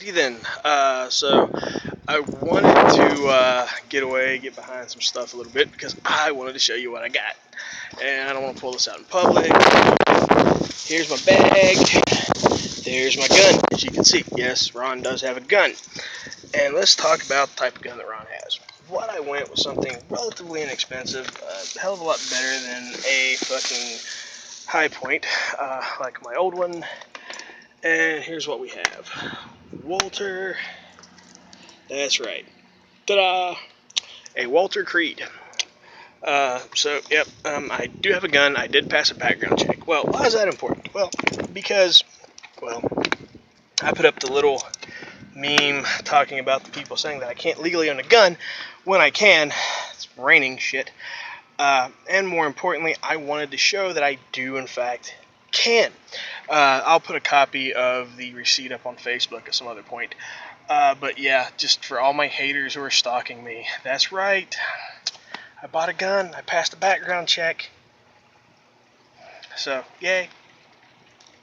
Alrighty then. So I wanted to get behind some stuff a little bit because I wanted to show you what I got, and I don't want to pull this out in public. Here's my bag. There's my gun. As you can see, yes, Ron does have a gun. And let's talk about the type of gun that Ron has. What I went with something relatively inexpensive, a hell of a lot better than a fucking high point, like my old one. And here's what we have. Walter. That's right. Ta-da! A Walter Creed. Yep, I do have a gun. I did pass a background check. Well, why is that important? Well, because, I put up the little meme talking about the people saying that I can't legally own a gun when I can. It's raining shit. And more importantly, I wanted to show that I do, in fact, can. I'll put a copy of the receipt up on Facebook at some other point. But yeah, just for all my haters who are stalking me, that's right. I bought a gun. I passed a background check. So, yay.